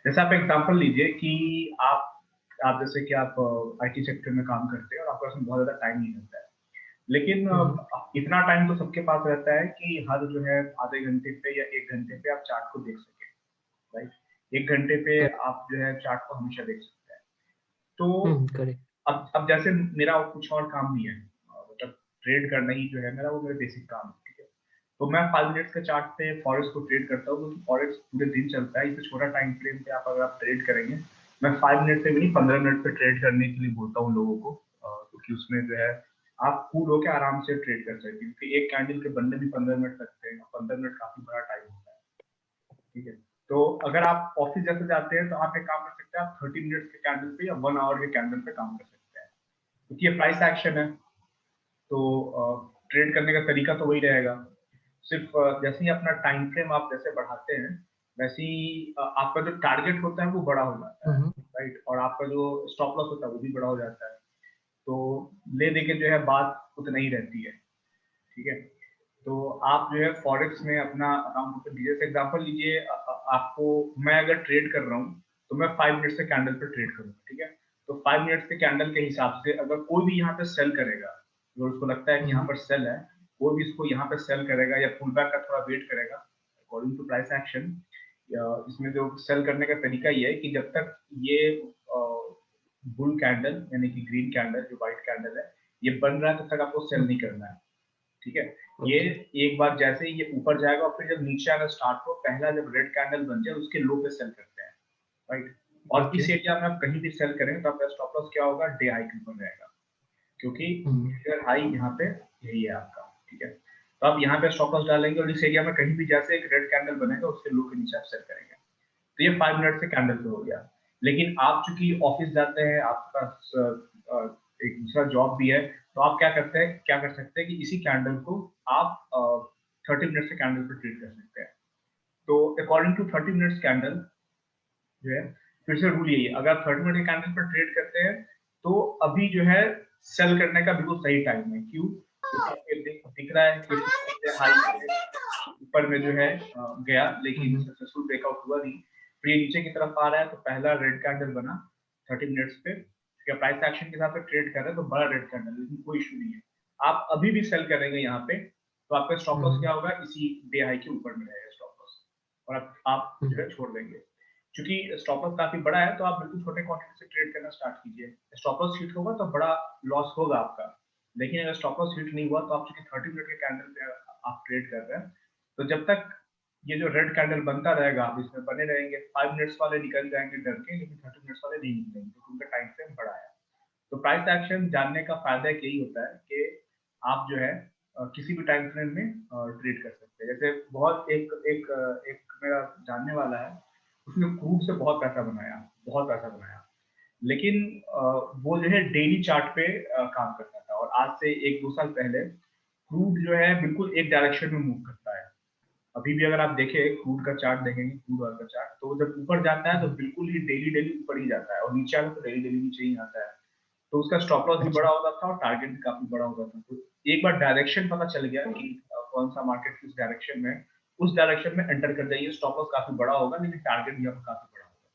जैसे आप एग्जांपल लीजिए कि आप जैसे कि आप आईटी सेक्टर में काम करते हैं और आपके पास में बहुत ज्यादा टाइम नहीं रहता है, लेकिन हम्म। इतना टाइम तो सबके पास रहता है कि हर जो है आधे घंटे पे या 1 घंटे पे आप चार्ट को देख सकें, राइट। 1 घंटे पे करेक्ट। आप जो है चार्ट को हमेशा देख सकते हैं। तो करेक्ट। अब जैसे मेरा कुछ और काम नहीं है, मतलब ट्रेड करना ही जो है मेरा, वो मेरा बेसिक काम है, ठीक है। तो मैं 5 मिनट्स के चार्ट पे फॉरेक्स को ट्रेड करता हूँ, क्योंकि फॉरेक्स पूरे दिन चलता है। इससे छोटा टाइम फ्रेम पे अगर आप ट्रेड करेंगे, मैं 5 मिनट पे भी नहीं 15 मिनट पे ट्रेड करने के लिए बोलता हूँ लोगों को, क्योंकि उसमें जो है आप कूल होकर आराम से ट्रेड कर सकते हैं, क्योंकि एक कैंडल के बनने भी 15 मिनट लगते हैं। 15 मिनट काफी बड़ा टाइम होता है, ठीक है। तो अगर आप ऑफिस जैसे जाते हैं तो आप एक काम कर सकते हैं, आप 30 मिनट्स के कैंडल पे या 1 आवर के कैंडल पे काम कर सकते हैं, क्योंकि ये प्राइस एक्शन है। तो ट्रेड करने का तरीका तो वही रहेगा। सिर्फ जैसे ही अपना टाइम फ्रेम आप जैसे बढ़ाते हैं, वैसे ही आपका जो टारगेट होता है वो बड़ा हो जाता है, हम्म। राइट। और आपका जो स्टॉप लॉस होता है वो भी बड़ा हो जाता है। तो ले दे के जो है बात उतनी ही रहती है, ठीक है। तो आप जो है फॉरेक्स में अपना अकाउंट ओपन कीजिए। जैसे एग्जांपल लीजिए, आपको, मैं अगर ट्रेड कर रहा हूँ तो मैं 5 मिनट से कैंडल पे ट्रेड करूंगा, ठीक है। तो 5 मिनट के कैंडल के हिसाब से अगर कोई भी यहाँ पे सेल करेगा, अगर उसको लगता है कि यहाँ हम्म। पर सेल है, कोई भी इसको यहाँ पे सेल करेगा या पुल बैक का थोड़ा वेट करेगा अकॉर्डिंग टू प्राइस एक्शन। इसमें जो सेल करने का तरीका ये है कि जब तक ये बुल कैंडल यानी कि ग्रीन कैंडल जो व्हाइट कैंडल है ये बन रहा है, तब तक आपको सेल नहीं करना है, ठीक है। ये ओके। एक बार जैसे ही ये ऊपर जाएगा और फिर जब नीचे आना स्टार्ट हो, पहला जब रेड कैंडल बन जाए उसके लो पे सेल करते हैं, राइट। और ओके। इस एरिया में आप कहीं भी सेल करेंगे तो आपका स्टॉप लॉस क्या होगा, डे हाई के ऊपर रहेगा, क्योंकि हम्म। मेजर हाई यहाँ पे यही है आपका, ठीक है। तो आप यहाँ पे स्टॉप लॉस डालेंगे और इस एरिया में कहीं भी जैसे एक रेड कैंडल बनेगा उसके लो के नीचे आप सेल करेंगे। तो ये 5 मिनट से कैंडल पे हो गया। लेकिन आप चूंकि ऑफिस जाते हैं, आपके पास एक दूसरा जॉब भी है, तो आप क्या कर सकते हैं कि इसी कैंडल को आप 30 मिनट से कैंडल पे ट्रेड कर सकते हैं। तो अकॉर्डिंग टू 30 मिनट्स कैंडल जो है, फिर से रूल यही है, अगर आप 30 मिनट के कैंडल पर ट्रेड करते हैं तो अभी जो है सेल करने का बिल्कुल सही टाइम है। क्यों? क्योंकि आपको दिख रहा है कि हाई से ऊपर में जो है गया, लेकिन हम्म। सक्सेसफुल ब्रेकआउट हुआ नहीं। फिर ये नीचे की तरफ आ रहा है, तो पहला रेड कैंडल बना 30 मिनट्स पे, ठीक है। प्राइस एक्शन के हिसाब से ट्रेड कर रहे हैं तो बड़ा रेड कैंडल, लेकिन कोई इशू नहीं है। आप अभी भी सेल करेंगे यहाँ पे, तो आपका स्टॉप लॉस हम्म। क्या होगा, इसी डे हाई के ऊपर में रहेगा स्टॉप लॉस, और आप जो हम्म। है छोड़ देंगे। क्योंकि स्टॉप लॉस काफी बड़ा है, तो आप बिल्कुल छोटे क्वांटिटी से ट्रेड करना स्टार्ट कीजिए। स्टॉप लॉस हिट होगा तो बड़ा लॉस होगा आपका, लेकिन अगर स्टॉप लॉस हिट नहीं हुआ तो आप चूंकि 30 मिनट के कैंडल पे आप ट्रेड कर रहे हैं, तो जब तक ये जो रेड कैंडल बनता रहेगा आप इसमें बने रहेंगे। 5 मिनट्स वाले निकल जाएंगे डर के, लेकिन 30 मिनट्स वाले नहीं निकलेंगे क्योंकि उनका टाइम फ्रेम बड़ा है। तो प्राइस एक्शन जानने का फायदा एक यही होता है कि आप जो है किसी भी टाइम फ्रेम में ट्रेड कर सकते हैं। जैसे बहुत एक एक एक मेरा जानने वाला है, उसने क्रूड से बहुत पैसा बनाया, लेकिन वो जो है डेली चार्ट पे काम करता था, और आज से 1-2 साल पहले क्रूड जो है बिल्कुल एक डायरेक्शन में मूव करता है। अभी भी अगर आप देखें क्रूड का चार्ट देखेंगे, क्रूड ऑयल का चार्ट, तो जब ऊपर जाता है तो हम्म। बिल्कुल ही डेली डेली ऊपर ही जाता है, और नीचे आता है तो डेली डेली नीचे ही आता है। तो उसका स्टॉप लॉस भी अच्छा। बड़ा होता था और टारगेट भी काफी बड़ा होता था। तो एक बार डायरेक्शन पता चल गया कि कौन सा मार्केट किस डायरेक्शन में, उस डायरेक्शन में एंटर कर जाइए। स्टॉप लॉस काफी बड़ा होगा, लेकिन टारगेट भी आपका काफी बड़ा होगा।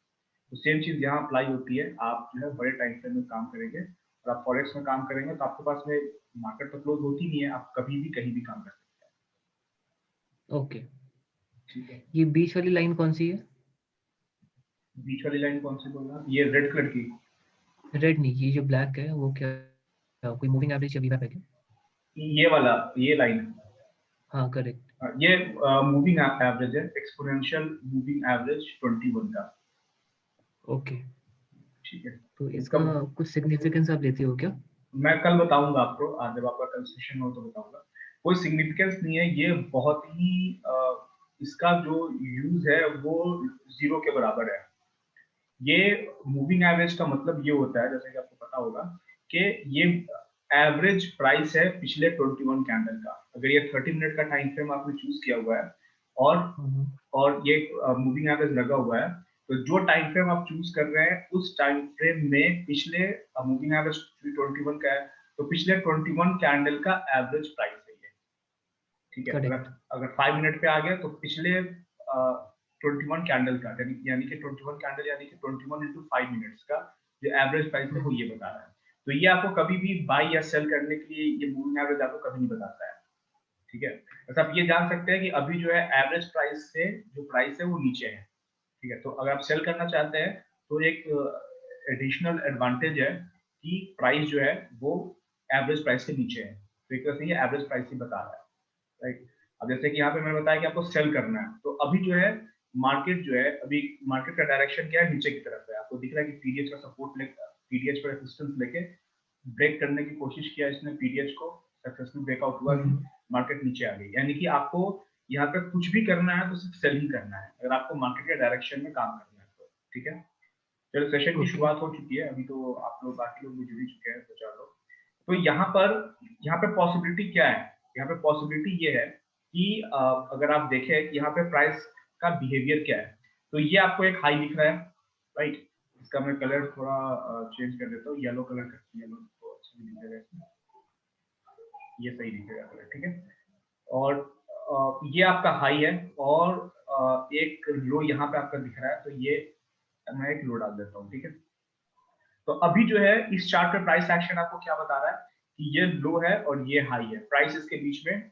तो सेम चीज यहाँ अप्लाई होती है। आप जो है बड़े टाइम फ्रेम में काम करेंगे और आप फॉरेक्स में काम करेंगे तो आपके पास में मार्केट तो क्लोज होती नहीं है, आप कभी भी कहीं भी काम कर सकते ओके। हैं, ठीक है। ये बीच वाली लाइन कौन सी है? बीच वाली लाइन कौन सी बोल रहा है? ये रेड कलर की। रेड नहीं, ये जो ब्लैक है वो क्या कोई मूविंग एवरेज अभी है क्या? ये वाला, ये लाइन, हाँ करेक्ट। ये मूविंग एवरेज है, एक्सपोनेंशियल मूविंग एवरेज 21 का, ओके। ठीक है। तो इसका इसका कुछ सिग्निफिकेंस आप लेते हो क्या? मैं कल बताऊंगा आपको, आज जब आपका कल सेशन हो तो बताऊंगा। कोई सिग्निफिकेंस नहीं है, ये बहुत ही इसका जो यूज है वो जीरो के बराबर है। ये मूविंग एवरेज का मतलब ये होता है, जैसे कि आपको पता होगा, कि ये एवरेज प्राइस है पिछले 21 कैंडल का। अगर ये 30 मिनट का टाइम फ्रेम आपने चूज किया हुआ है और हम्म। ये मूविंग एवरेज लगा हुआ है, तो जो टाइम फ्रेम आप चूज कर रहे हैं उस टाइम फ्रेम में पिछले मूविंग एवरेज 21 का है, तो पिछले 21 कैंडल का एवरेज प्राइस है ये, ठीक है। अगर करेक्ट। अगर 5 मिनट पे आ गया तो पिछले 21 कैंडल का, यानी कि 21 कैंडल यानी कि 21 into 5 मिनट्स का जो एवरेज प्राइस है वो ये बता रहा है। तो ये आपको कभी भी बाई या सेल करने के लिए ये मूविंग एवरेज आपको कभी नहीं बताता है, ठीक है। बस आप ये जान सकते हैं कि अभी जो है एवरेज प्राइस से जो प्राइस है वो नीचे है, ठीक है। तो अगर आप सेल करना चाहते हैं तो एक एडिशनल एडवांटेज है कि प्राइस जो है वो एवरेज प्राइस के नीचे है, तो एक तरह से ये एवरेज प्राइस ही बता रहा है, राइट। अब जैसे कि यहाँ पे मैंने बताया कि आपको सेल करना है, तो अभी जो है मार्केट जो है, अभी मार्केट का डायरेक्शन क्या है, नीचे की तरफ है। आपको दिख रहा है कि पीडीएच का सपोर्ट लेकर, पीडीएच पर रेजिस्टेंस लेके ब्रेक करने की कोशिश किया इसने पीडीएच को, सक्सेसफुल ब्रेकआउट हुआ नहीं, मार्केट नीचे आ गई। यानी कि आपको यहाँ पे कुछ भी करना है तो सिर्फ सेल ही करना है, अगर आपको मार्केट के डायरेक्शन में काम करना है तो, ठीक है। चलो सेशन की शुरुआत हो चुकी है, अभी तो आप लोग बाकी लोग भी जुड़ ही चुके हैं, दो चार लोग। तो यहाँ पे पॉसिबिलिटी क्या है, यहाँ पे पॉसिबिलिटी ये है कि अगर आप देखें कि यहाँ पे प्राइस का बिहेवियर क्या है, तो ये आपको एक हाई दिख रहा है, राइट। इसका मैं कलर थोड़ा चेंज कर देता हूँ, येलो कलर करती है, येलो तो अच्छा भी दिखेगा इसमें, ये सही दिखेगा कलर, ठीक है। और ये आपका हाई है, और एक लो यहाँ पे आपका दिख रहा है, तो ये मैं एक लो डाल देता हूँ, ठीक है। तो अभी जो है इस चार्ट पे प्राइस एक्शन आपको क्या बता रहा है कि ये लो है और ये हाई है, प्राइस इसके बीच में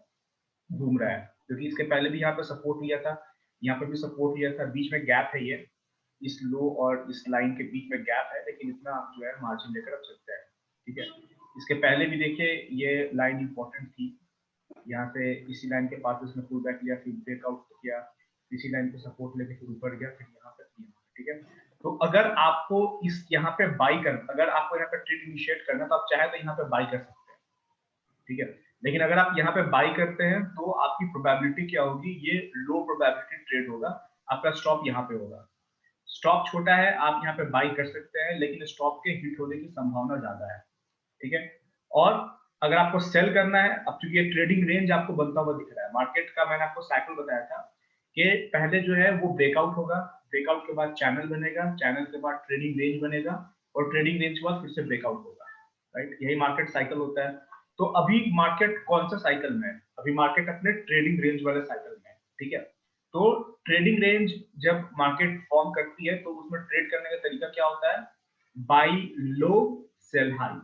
घूम रहा है, क्योंकि इसके पहले भी यहाँ पे सपोर्ट लिया था, यहाँ पे भी सपोर्ट लिया था, बीच में गैप है, ये इस लो और इस लाइन के बीच में गैप है, लेकिन इतना आप जो है मार्जिन लेकर आप चलते हैं, ठीक है। इसके पहले भी देखिए ये लाइन इंपॉर्टेंट थी, यहाँ से इसी लाइन के पास इसने पुल बैक लिया, फिर ब्रेकआउट किया, इसी लाइन पे सपोर्ट लेके फिर ऊपर गया, फिर यहाँ पे, ठीक है। तो अगर आपको इस यहाँ पे बाई कर, अगर आपको यहाँ पे ट्रेड इनिशिएट करना है तो आप चाहे तो यहाँ पे बाई कर सकते हैं, ठीक है। लेकिन अगर आप यहाँ पे बाई करते हैं तो आपकी प्रोबेबिलिटी क्या होगी, ये लो प्रोबेबिलिटी ट्रेड होगा, आपका स्टॉप यहाँ पे होगा। स्टॉप छोटा है, आप यहाँ पे बाई कर सकते हैं, लेकिन स्टॉप के हिट होने की संभावना ज्यादा है, ठीक है। और अगर आपको सेल करना है, अब चूंकि ये ट्रेडिंग रेंज आपको बनता हुआ दिख रहा है, मार्केट का मैंने आपको साइकिल बताया था कि पहले जो है वो ब्रेकआउट होगा, ब्रेकआउट के बाद चैनल बनेगा, चैनल के बाद ट्रेडिंग रेंज बनेगा, और ट्रेडिंग रेंज के बाद फिर से ब्रेकआउट होगा, राइट। यही मार्केट साइकिल होता है। तो अभी मार्केट कौन सा साइकिल में है, अभी मार्केट अपने ट्रेडिंग रेंज वाले साइकिल में है, ठीक है। तो ट्रेडिंग रेंज जब मार्केट फॉर्म करती है तो उसमें ट्रेड करने का तरीका क्या होता है, बाई लो सेल हाई,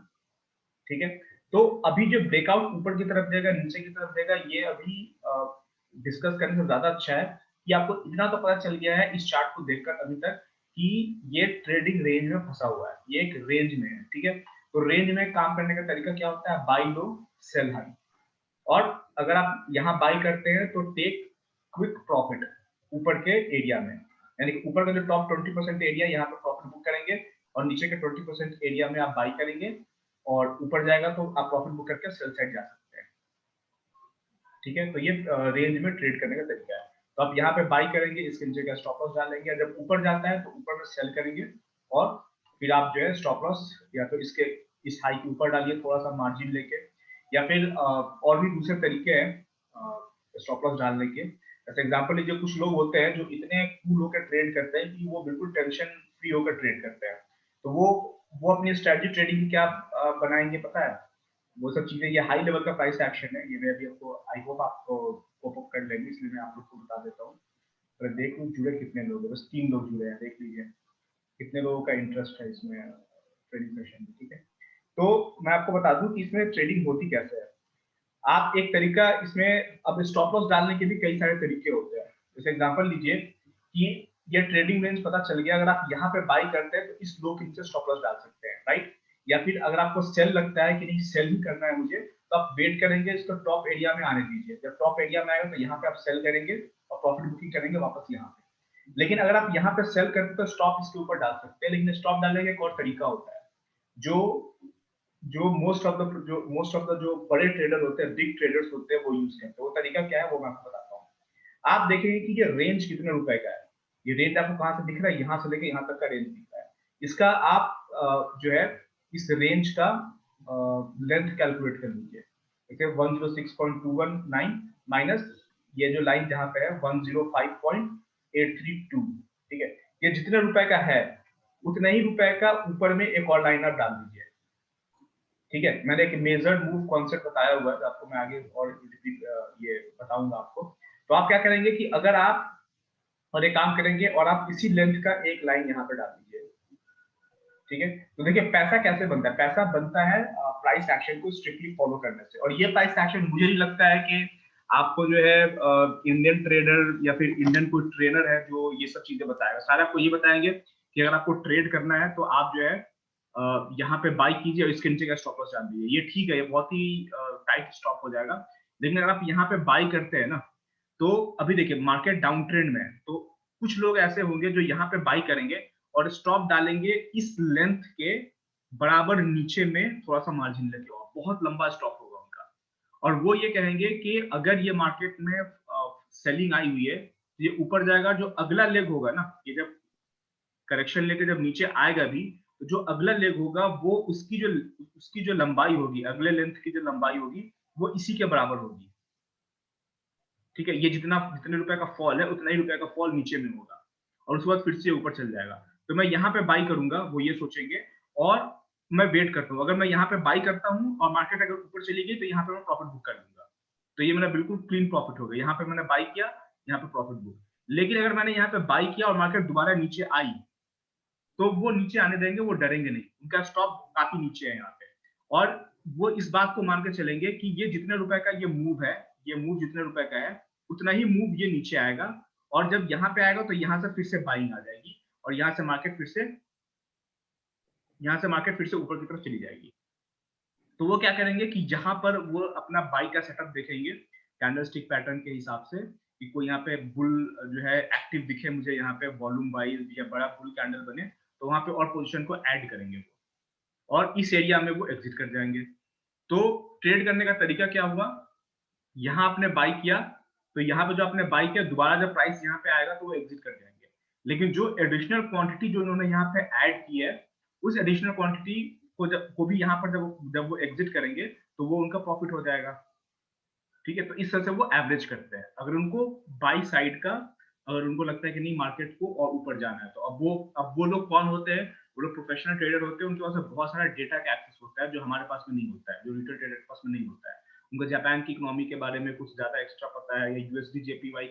ठीक है। तो अभी जो ब्रेकआउट ऊपर की तरफ देगा, नीचे की तरफ देगा, ये अभी डिस्कस करने से ज्यादा अच्छा है कि आपको इतना तो पता चल गया है इस चार्ट को देखकर अभी तक कि ये ट्रेडिंग रेंज में फंसा हुआ है, ये एक रेंज में है, ठीक है। तो रेंज में काम करने का तरीका क्या होता है, बाई लो सेल हाई। और अगर आप यहाँ बाई करते हैं तो टेक क्विक प्रॉफिट ऊपर के एरिया में, यानी कि ऊपर का जो टॉप 20% एरिया, यहाँ पे प्रॉफिट बुक करेंगे, और नीचे के 20% एरिया में आप बाई करेंगे, और ऊपर जाएगा तो आप प्रॉफिट बुक करके सेल साइड जा सकते हैं, ठीक है। तो ये रेंज में ट्रेड करने का तरीका है। तो आप यहाँ पे बाई करेंगे, इसके नीचे का स्टॉप लॉस डालेंगे, जब ऊपर जाता है तो ऊपर में सेल करेंगे, और फिर आप जो है स्टॉप लॉस या तो इसके इस हाई के ऊपर डालिए थोड़ा सा मार्जिन लेके, या फिर और भी दूसरे तरीके हैं स्टॉप लॉस डालने के। जैसे एग्जांपल लीजिए, कुछ लोग होते हैं जो इतने कूल होकर ट्रेड करते हैं कि वो बिल्कुल टेंशन फ्री होकर ट्रेड करते हैं, तो वो अपनी स्ट्रेटजी ट्रेडिंग क्या बनाएंगे पता है, वो सब चीजें, ये हाई लेवल का प्राइस एक्शन है, ये मैं अभी आपको, आई होप आपको कोप अप कर लेंगे, इसलिए मैं आप लोग को बता देता हूँ। अगर देख लूँ जुड़े कितने लोग हैं, बस 3 लोग जुड़े हैं, देख लीजिए कितने लोगों का इंटरेस्ट है इसमें ट्रेडिंग सेशन में, ठीक है। तो मैं आपको बता दूं कि इसमें ट्रेडिंग होती कैसे है। आप एक तरीका इसमें, अब स्टॉप लॉस डालने के भी कई सारे तरीके होते हैं। जैसे एग्जांपल लीजिए कि ये ट्रेडिंग रेंज पता चल गया, अगर आप यहाँ पे बाई करते हैं तो इस लो के नीचे स्टॉप लॉस डाल सकते हैं, राइट। या फिर अगर आपको सेल लगता है कि नहीं सेल ही करना है मुझे, तो आप वेट करेंगे, इसको टॉप एरिया में आने दीजिए, जब टॉप एरिया में आएगा तो यहाँ पे आप सेल करेंगे और प्रॉफिट बुकिंग करेंगे वापस यहाँ पे। लेकिन अगर आप यहाँ पे सेल करते तो स्टॉप इसके ऊपर डाल सकते हैं, लेकिन स्टॉप डालने का एक और तरीका होता है जो जो मोस्ट ऑफ द जो बड़े ट्रेडर होते हैं, बिग ट्रेडर्स होते हैं, वो यूज करते हैं। वो तरीका क्या है वो मैं आपको बताता हूँ। आप देखेंगे कि ये रेंज कितने रुपए का है, ये रेंज आपको कहाँ से दिख रहा है, यहाँ से लेके यहाँ तक का रेंज दिख रहा है। इसका आप जो है इस रेंज का लेंथ कैलकुलेट कर लीजिए, देखिए 106.219 माइनस ये जो लाइन जहाँ पे है 105.832, ठीक है। ये जितने रुपए का है उतने ही रुपए का ऊपर में एक और लाइन आप डाल दीजिए, ठीक है। मैंने एक मेजर्ड मूव कॉन्सेप्ट बताया हुआ है, आपको मैं आगे और रिपीट ये बताऊंगा आपको। तो आप क्या करेंगे कि अगर आप और एक काम करेंगे और आप इसी लेंथ का एक लाइन यहाँ पे डाल दीजिए, ठीक है। तो देखिए पैसा कैसे बनता है, पैसा बनता है प्राइस एक्शन को स्ट्रिक्टली फॉलो करने से। और ये प्राइस एक्शन मुझे नहीं लगता है कि आपको जो है इंडियन ट्रेडर या फिर इंडियन कोई ट्रेनर है जो ये सब चीजें बताएगा। सारे आपको ये बताएंगे कि अगर आपको ट्रेड करना है तो आप जो है यहाँ पे बाई कीजिए और इसके नीचे का स्टॉप लॉस डाल दीजिए। ये ठीक है, ये बहुत ही टाइट स्टॉप हो जाएगा। लेकिन अगर आप यहाँ पे बाई करते हैं ना, तो अभी देखिए मार्केट डाउन ट्रेंड में है, तो कुछ लोग ऐसे होंगे जो यहाँ पे बाई करेंगे और स्टॉप डालेंगे इस लेंथ के बराबर नीचे में थोड़ा सा मार्जिन लेके, और बहुत लंबा स्टॉप होगा उनका। और वो ये कहेंगे कि अगर ये मार्केट में सेलिंग आई हुई है तो ये ऊपर जाएगा, जो अगला लेग होगा ना, ये जब करेक्शन लेके जब नीचे आएगा भी, तो जो अगला लेग होगा वो उसकी जो लंबाई होगी, अगले लेंथ की जो लंबाई होगी वो इसी के बराबर होगी, ठीक है। ये जितने रुपए का फॉल है उतना ही रुपए का फॉल नीचे में होगा, और उसके बाद फिर से ऊपर चल जाएगा। तो मैं यहाँ पे बाई करूंगा, वो ये सोचेंगे, और मैं वेट करता हूँ। अगर मैं यहाँ पे बाई करता हूँ और मार्केट अगर ऊपर चली गई तो यहाँ पे मैं प्रॉफिट बुक कर दूंगा। तो ये मेरा बिल्कुल क्लीन प्रॉफिट होगा। यहाँ पे मैंने बाई किया, यहाँ पे प्रॉफिट बुक। लेकिन अगर मैंने यहाँ पे बाई किया और मार्केट दोबारा नीचे आई, तो वो नीचे आने देंगे, वो डरेंगे नहीं, उनका स्टॉप काफी नीचे है यहाँ पे। और वो इस बात को मान के चलेंगे कि ये जितने रुपए का ये मूव है, ये मूव जितने रुपए का है उतना ही मूव ये नीचे आएगा, और जब यहाँ पे आएगा तो यहाँ से फिर से बाइंग आ जाएगी, और यहाँ से मार्केट फिर से ऊपर की तरफ चली जाएगी। तो वो क्या करेंगे कि यहाँ पर वो अपना बाई का सेटअप देखेंगे कैंडलस्टिक पैटर्न के हिसाब से, कि कोई यहाँ पे बुल जो है एक्टिव दिखे मुझे, यहाँ पे वॉल्यूम वाइज या बड़ा बुल कैंडल बने, तो वहां पे और पोजीशन को ऐड करेंगे वो, और इस एरिया में वो एग्जिट कर जाएंगे। तो ट्रेड करने का तरीका क्या हुआ, यहाँ आपने बाई किया, तो यहाँ पे जो आपने बाई किया, दोबारा जब प्राइस यहाँ पे आएगा तो वो एग्जिट कर जाएंगे। लेकिन जो एडिशनल क्वांटिटी जो उन्होंने यहाँ पे ऐड की है, उस एडिशनल क्वांटिटी को भी यहाँ पर जब वो एग्जिट करेंगे तो वो उनका प्रॉफिट हो जाएगा, ठीक है। तो इस तरह से वो एवरेज करते हैं। अगर उनको बाई साइड का, अगर उनको लगता है कि नहीं मार्केट को और ऊपर जाना है, तो अब वो लोग कौन होते हैं, वो लोग प्रोफेशनल ट्रेडर होते हैं। उनके पास बहुत सारा डेटा का एक्सेस होता है जो हमारे पास में नहीं होता है, जो रिटेल ट्रेडर के पास में नहीं होता है। उनको जापान की इकोनॉमी के बारे में कुछ ज्यादा एक्स्ट्रा पता है, या यूएसडी जेपीवाई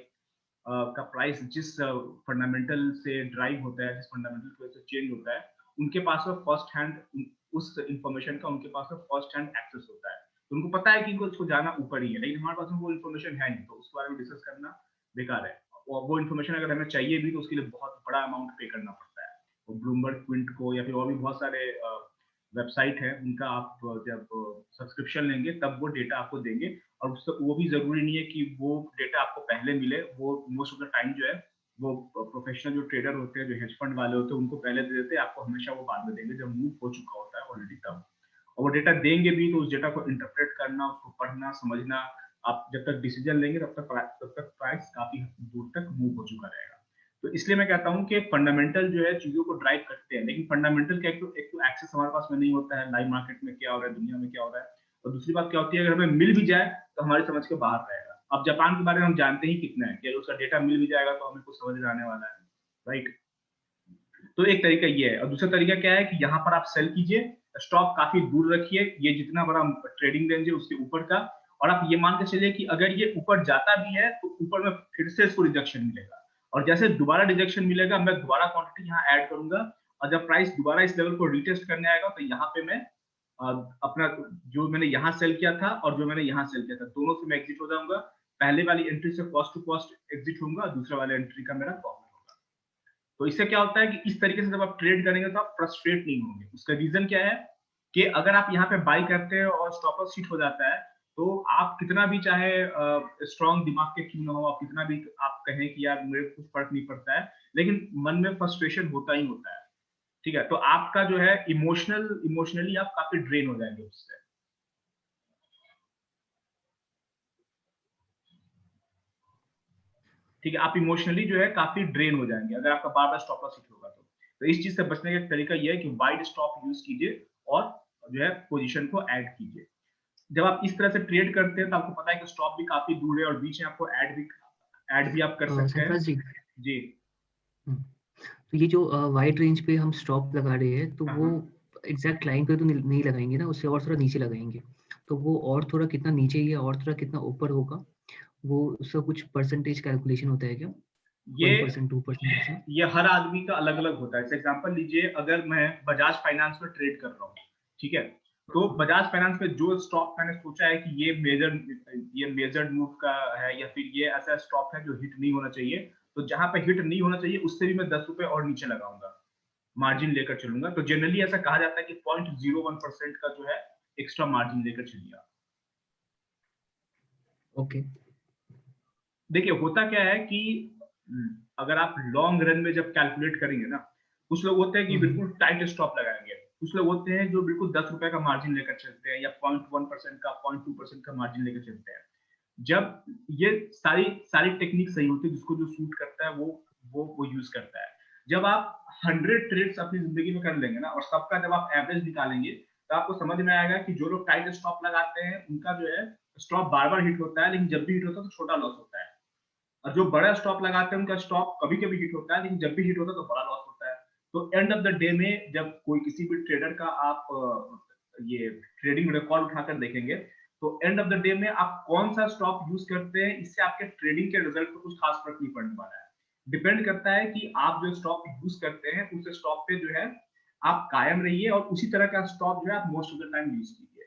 का प्राइस जिस फंडामेंटल से ड्राइव होता है, जिस फंडामेंटल की वजह से चेंज होता है, उनके पास में फर्स्ट हैंड उस इंफॉर्मेशन का उनके पास में फर्स्ट हैंड एक्सेस होता है। तो उनको पता है कि इनको इसको जाना ऊपर ही है, लेकिन हमारे पास में वो इन्फॉर्मेशन है नहीं, तो उसके बारे में डिस्कस करना बेकार है। और वो इन्फॉर्मेशन अगर हमें चाहिए भी तो उसके लिए बहुत बड़ा अमाउंट पे करना पड़ता है। और ब्लूमबर्ग क्विंट को या फिर और भी बहुत सारे वेबसाइट है, उनका आप जब सब्सक्रिप्शन लेंगे तब वो डेटा आपको देंगे। और उससे वो भी जरूरी नहीं है कि वो डेटा आपको पहले मिले, वो मोस्ट ऑफ द टाइम जो है वो प्रोफेशनल जो ट्रेडर होते हैं, जो हेज फंड वाले होते हैं, उनको पहले दे देते हैं, आपको हमेशा वो बाद में देंगे जब मूव हो चुका होता है ऑलरेडी तब। और वो डेटा देंगे भी तो उस डेटा को इंटरप्रेट करना, उसको पढ़ना समझना, आप जब तक डिसीजन लेंगे तब तक प्राइस काफी दूर तक मूव हो चुका रहेगा। तो इसलिए मैं कहता हूँ कि फंडामेंटल जो है चीजों को ड्राइव करते हैं, लेकिन फंडामेंटल का एक तो एक्सेस हमारे पास में नहीं होता है, लाइव मार्केट में क्या हो रहा है, दुनिया में क्या हो रहा है। और दूसरी बात क्या होती है, अगर हमें मिल भी जाए तो हमारी समझ के बाहर रहेगा। अब जापान के बारे में हम जानते ही कितना है कि अगर उसका डेटा मिल भी जाएगा तो हमें कुछ समझ में आने वाला है, राइट। तो एक तरीका ये है। और दूसरा तरीका क्या है कि यहाँ पर आप सेल कीजिए, स्टॉप काफी दूर रखिए, ये जितना बड़ा ट्रेडिंग रेंज है उसके ऊपर का, और आप ये मान के चलिए कि अगर ये ऊपर जाता भी है तो ऊपर में फिर से इसको रिजेक्शन मिलेगा, और जैसे दोबारा रिजेक्शन मिलेगा मैं दोबारा क्वांटिटी यहाँ ऐड करूंगा, और जब प्राइस दोबारा इस लेवल को रिटेस्ट करने आएगा तो यहाँ पे मैं अपना जो मैंने यहाँ सेल किया था और जो मैंने यहाँ सेल किया था दोनों से मैं एग्जिट हो जाऊंगा। पहले वाली एंट्री से कॉस्ट टू कॉस्ट एग्जिट होऊंगा, दूसरा वाले एंट्री का मेरा प्रॉफिट होगा। तो इससे क्या होता है कि इस तरीके से जब आप ट्रेड करेंगे तो आप फ्रस्ट्रेट नहीं होंगे। उसका रीजन क्या है कि अगर आप यहाँ पे बाई करते हैं और स्टॉप लॉस हिट हो जाता है, तो आप कितना भी चाहे स्ट्रॉन्ग दिमाग के क्यों ना हो, आप कितना भी आप कहें कि यार मेरे कुछ फर्क नहीं पड़ता है, लेकिन मन में फ्रस्ट्रेशन होता ही होता है, ठीक है। तो आपका जो है इमोशनली आप काफी ड्रेन हो जाएंगे उससे, ठीक है। आप इमोशनली जो है काफी ड्रेन हो जाएंगे अगर आपका बार बार स्टॉप लॉस हिट होगा। तो इस चीज से बचने का तरीका यह है कि वाइड स्टॉप यूज कीजिए और जो है पोजीशन को ऐड कीजिए। जब आप इस तरह से ट्रेड करते हैं तो आपको पता है कि स्टॉप भी काफी दूर है और बीच में आपको ऐड भी आप कर सकते हैं। सरफराज जी, जी तो ये जो वाइड रेंज पे हम स्टॉप लगा रहे हैं, तो वो एग्जैक्ट लाइन पे तो नहीं लगाएंगे ना, उससे और थोड़ा नीचे लगाएंगे। तो वो और थोड़ा कितना नीचे या और थोड़ा कितना ऊपर होगा, वो उसका कुछ परसेंटेज कैलकुलेशन होता है क्या? ये 1% 2% ऐसा? ये हर आदमी का अलग अलग होता है। जैसे एग्जांपल लीजिए, अगर मैं बजाज फाइनेंस में ट्रेड कर रहा हूँ, ठीक है, तो बजाज फाइनेंस में जो स्टॉक मैंने सोचा है कि ये मेजर मूव का है, या फिर ये ऐसा स्टॉक है जो हिट नहीं होना चाहिए, तो जहां पे हिट नहीं होना चाहिए उससे भी मैं 10 रुपए और नीचे लगाऊंगा, मार्जिन लेकर चलूंगा। तो जनरली ऐसा कहा जाता है कि 0.01% का जो है एक्स्ट्रा मार्जिन लेकर चलिए। ओके। देखिए होता क्या है कि अगर आप लॉन्ग रन में जब कैलकुलेट करेंगे ना, कुछ लोग होते हैं कि बिल्कुल टाइट स्टॉप लगाएंगे, कुछ लोग होते हैं जो बिल्कुल 10 रुपए का मार्जिन लेकर चलते हैं, या 0.1% का 0.2% का मार्जिन लेकर चलते हैं। जब ये सारी सारी टेक्निक सही होती है, जिसको जो सूट करता है वो यूज करता है। जब आप 100 ट्रेड्स अपनी जिंदगी में कर लेंगे ना, और सबका जब आप एवरेज निकालेंगे, तो आपको समझ में आएगा कि जो लोग टाइट स्टॉप लगाते हैं उनका जो है स्टॉप बार बार हिट होता है, लेकिन जब भी हिट होता है तो छोटा लॉस होता है। और जो बड़ा स्टॉप लगाते हैं उनका स्टॉप कभी कभी हिट होता है, लेकिन जब भी हिट होता है तो बड़ा लॉस होता है। तो एंड ऑफ द डे में जब कोई किसी भी ट्रेडर का आप ये ट्रेडिंग रिकॉर्ड उठाकर देखेंगे, तो एंड ऑफ द डे में आप कौन सा स्टॉप यूज करते हैं, इससे आपके ट्रेडिंग के रिजल्ट पर कुछ खास फर्क नहीं पड़ने वाला है। डिपेंड करता है कि आप जो स्टॉप यूज करते हैं उस स्टॉप पे जो है आप कायम रहिए, और उसी तरह का स्टॉप जो है आप most of the time use कीजिए।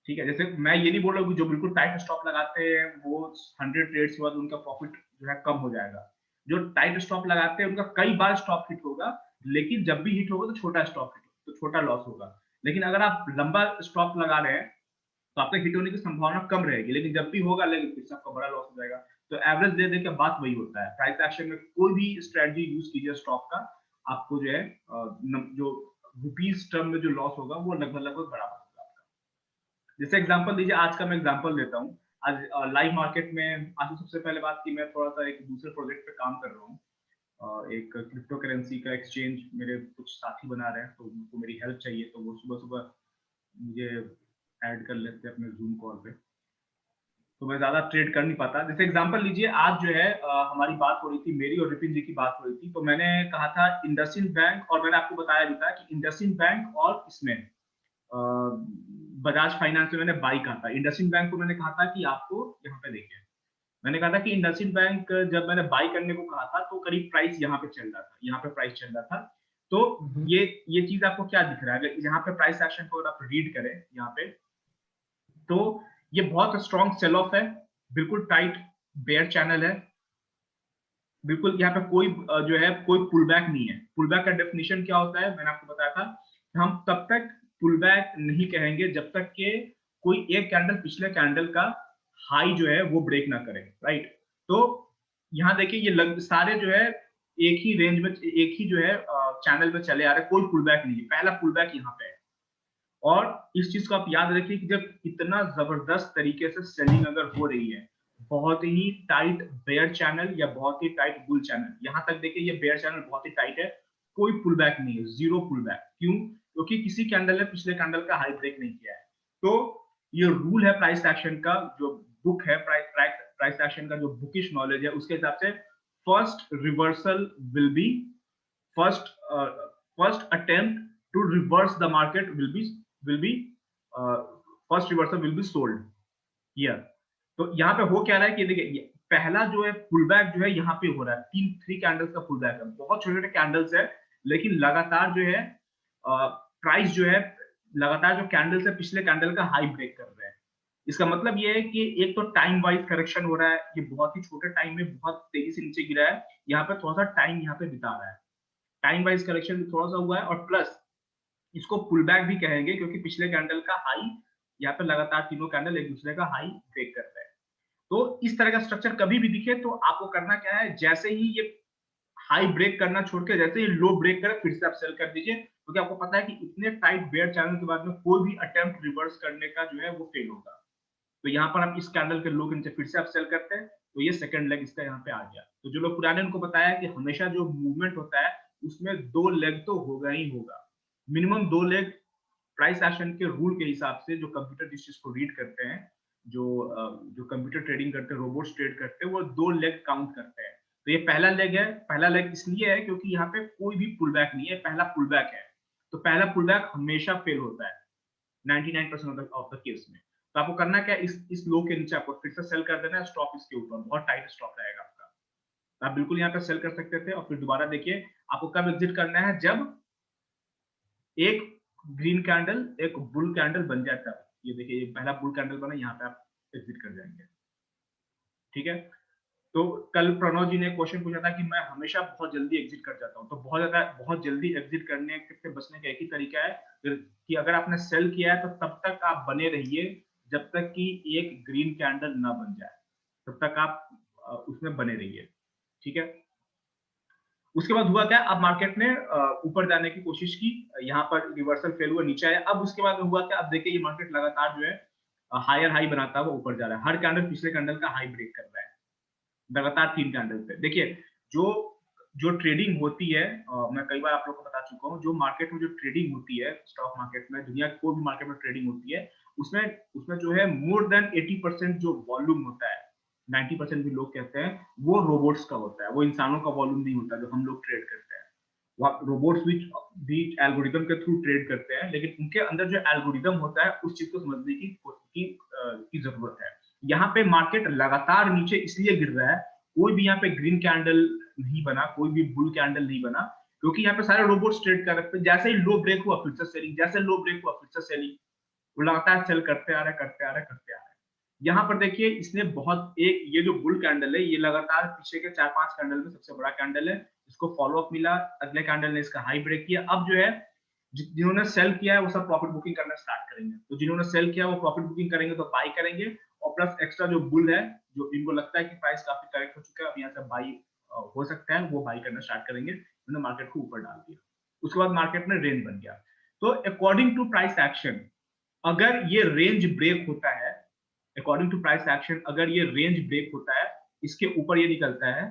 ठीक है, जैसे मैं ये नहीं बोल रहा हूँ कि जो बिल्कुल टाइट स्टॉप लगाते हैं वो 100 ट्रेड्स के बाद उनका प्रॉफिट जो है कम हो जाएगा। जो टाइट स्टॉप लगाते हैं उनका कई बार स्टॉप हिट होगा, लेकिन जब भी हिट होगा तो छोटा स्टॉप हिट, तो छोटा लॉस होगा। लेकिन अगर आप लंबा स्टॉप लगा रहे हैं तो आपका हिट होने की संभावना कम रहेगी, लेकिन जब भी होगा, लेकिन फिर से आपका बड़ा लॉस हो जाएगा। तो एवरेज दे दे के बात वही होता है। प्राइस एक्शन में कोई भी स्ट्रेटजी यूज कीजिए स्टॉक का, आपको जो है जो रुपीज टर्म में जो लॉस होगा वो लगभग लगभग बराबर होगा आपका। जैसे एग्जांपल दीजिए, आज का मैं एग्जांपल देता हूँ। आज लाइव मार्केट में आज तो सबसे पहले बात की, मैं थोड़ा सा एक दूसरे प्रोजेक्ट पे काम कर रहा हूँ। एक क्रिप्टो करेंसी का एक्सचेंज मेरे कुछ साथी बना रहे हैं, तो उनको मेरी हेल्प चाहिए, तो वो सुबह सुबह मुझे ऐड कर लेते हैं अपने जूम कॉल पे। तो मैं ज्यादा ट्रेड कर नहीं पाता। जैसे एग्जांपल लीजिए, आज जो है हमारी बात हो रही थी, मेरी और रिपिन जी की बात हो रही थी, तो मैंने कहा था इंडसइंड बैंक, और मैंने आपको बताया भी था कि इंडसइंड बैंक और इसमें बजाज फाइनेंस में मैंने बाई कहा था। इंडसइंड बैंक को मैंने कहा था कि आपको यहाँ पे देखिए, मैंने कहा था कि इंडसइंड बैंक जब मैंने बाई करने को कहा था तो करीब प्राइस यहाँ पे चल रहा था, यहाँ पे प्राइस चल रहा था। तो ये चीज आपको क्या दिख रहा है, अगर यहाँ पे प्राइस एक्शन को अगर आप रीड करें यहाँ पे, तो ये बहुत स्ट्रॉन्ग सेल ऑफ है, बिल्कुल टाइट बेयर चैनल है, बिल्कुल यहाँ पे कोई जो है कोई पुल बैक नहीं है। पुल बैक का डेफिनेशन क्या होता है, मैंने आपको बताया था, हम तब तक पुल बैक नहीं कहेंगे जब तक कि कोई एक कैंडल पिछले कैंडल का हाई जो है वो ब्रेक ना करे, राइट। तो यहाँ देखिए ये सारे जो है एक ही रेंज में, एक ही जो है चैनल में चले आ रहे, कोई पुल बैक नहीं है, पहला पुल बैक यहाँ पे है। और इस चीज को आप याद रखिए कि जब इतना जबरदस्त तरीके से सेलिंग अगर हो रही है, बहुत ही टाइट बेयर चैनल या बहुत ही टाइट बुल चैनल, यहां तक देखिए ये बेयर चैनल बहुत ही टाइट है, कोई पुल बैक नहीं है, जीरो पुल बैक। क्यों? क्योंकि किसी कैंडल ने पिछले कैंडल का हाई ब्रेक नहीं किया है। तो ये रूल है प्राइस एक्शन का, जो बुक है प्राइस एक्शन का, जो बुकिश नॉलेज है, उसके हिसाब से first reversal will be first attempt to reverse the market will be first reversal will be sold here। तो यहाँ पे हो क्या रहा है कि देखिए पहला जो है पुल बैक जो है यहाँ पे हो रहा है, थ्री कैंडल्स का पुल बैक है, बहुत छोटे छोटे कैंडल्स है, लेकिन लगातार जो है प्राइस जो है लगातार जो कैंडल्स है पिछले कैंडल का हाई ब्रेक कर रहे हैं। इसका मतलब ये है कि एक तो टाइम वाइज करेक्शन हो रहा है, ये बहुत ही छोटे टाइम में बहुत तेजी से नीचे गिरा है, यहाँ पे थोड़ा सा टाइम यहाँ पे बिता रहा है, टाइम वाइज करेक्शन भी थोड़ा सा हुआ है, और प्लस इसको पुल बैक भी कहेंगे क्योंकि पिछले कैंडल का हाई यहाँ पे लगातार तीनों कैंडल एक दूसरे का हाई ब्रेक करते हैं। तो इस तरह का स्ट्रक्चर कभी भी दिखे तो आपको करना क्या है, जैसे ही ये हाई ब्रेक करना छोड़ के जैसे ही लो ब्रेक करे फिर से आप सेल कर दीजिए, क्योंकि आपको पता है कि इतने टाइट बेयर चैनल के बाद में कोई भी अटेम्प्ट रिवर्स करने का जो है वो फेल होगा। तो यहाँ पर आप इस कैंडल के लो के नीचे फिर से आप सेल करते हैं, तो ये सेकंड लेग इसका यहाँ पे आ गया। तो जो लोग पुराने उनको बताया कि हमेशा जो मूवमेंट होता है उसमें दो लेग तो होगा ही होगा, मिनिमम दो लेग प्राइस एक्शन के रूल के हिसाब से। जो कंप्यूटर जिस चीज को रीड करते हैं, जो कंप्यूटर ट्रेडिंग करते हैं, रोबोट्स ट्रेड करते हैं, वो दो लेग काउंट करते हैं। तो ये पहला लेग है, पहला लेग इसलिए है क्योंकि यहाँ पे कोई भी पुल बैक नहीं है, पहला पुल बैक है, तो पहला पुल बैक हमेशा फेल होता है 99% ऑफ द केस में। तो आपको करना क्या है, इस लो के नीचे आपको फिर से सेल कर देना है, स्टॉप इसके ऊपर बहुत टाइट स्टॉप रहेगा आपका। आप बिल्कुल यहाँ पे सेल कर सकते थे और फिर दोबारा देखिए आपको कब एग्जिट करना है, जब एक ग्रीन कैंडल एक बुल कैंडल बन जाए तब। ये देखिए ये पहला बुल कैंडल बना, यहाँ पे आप एग्जिट कर जाएंगे। ठीक है, तो कल प्रणव जी ने क्वेश्चन पूछा था कि मैं हमेशा बहुत जल्दी एग्जिट कर जाता हूँ, तो बहुत जल्दी एग्जिट करने से बचने का एक ही तरीका है कि अगर आपने सेल किया है तो तब तक आप बने रहिए जब तक कि एक ग्रीन कैंडल ना बन जाए, तब तक आप उसमें बने रहिए। ठीक है, उसके बाद हुआ क्या, अब मार्केट ने ऊपर जाने की कोशिश की, यहाँ पर रिवर्सल फेल हुआ, नीचे आया। अब उसके बाद हुआ क्या, अब देखिए ये मार्केट लगातार जो है हायर हाई बनाता हुआ ऊपर जा रहा है, हर कैंडल पिछले कैंडल का हाई ब्रेक कर रहा है लगातार 3 कैंडल पे। देखिए जो जो ट्रेडिंग होती है, मैं कई बार आप लोगों को बता चुका हूँ, जो मार्केट में जो ट्रेडिंग होती है स्टॉक मार्केट में, दुनिया की कोई भी मार्केट में ट्रेडिंग होती है, उसमें उसमें जो है मोर देन 80% जो वॉल्यूम होता है, 90% भी लोग कहते हैं, वो रोबोट्स का होता है, वो इंसानों का वॉल्यूम नहीं होता जो हम लोग ट्रेड करते हैं। रोबोट्स भी एल्गोरिदम के थ्रू ट्रेड करते हैं, लेकिन उनके अंदर जो एल्गोरिदम होता है उस चीज को समझने की जरूरत है। यहाँ पे मार्केट लगातार नीचे इसलिए गिर रहा है, कोई भी यहाँ पे ग्रीन कैंडल नहीं बना, कोई भी बुल कैंडल नहीं बना, क्योंकि यहाँ पे सारे रोबोट्स ट्रेड कर रहे थे। जैसे ही लो ब्रेक हुआ फिर से सेलिंग, जैसे लो ब्रेक हुआ फिर से सेलिंग, वो लगातार सेल करते आ रहे करते आ रहे करते आ रहे। यहाँ पर देखिए इसने बहुत एक ये जो बुल कैंडल है, ये लगातार पीछे के 4-5 कैंडल में सबसे बड़ा कैंडल है, इसको फॉलो अप मिला, अगले कैंडल ने इसका हाई ब्रेक किया। अब जो है जिन्होंने सेल किया है वो सब प्रॉफिट बुकिंग करना स्टार्ट करेंगे, तो जिन्होंने सेल किया वो प्रॉफिट बुकिंग करेंगे तो बाई करेंगे, और प्लस एक्स्ट्रा जो बुल है, जो इनको लगता है कि प्राइस काफी करेक्ट हो चुका है, अब यहाँ से बाई हो सकता है, वो बाई करना स्टार्ट करेंगे, उन्होंने मार्केट को ऊपर डाल दिया। उसके बाद मार्केट में रेंज बन गया। तो अकॉर्डिंग टू प्राइस एक्शन, अगर ये रेंज ब्रेक होता है, अकॉर्डिंग टू प्राइस एक्शन अगर ये रेंज ब्रेक होता है, इसके ऊपर ये निकलता है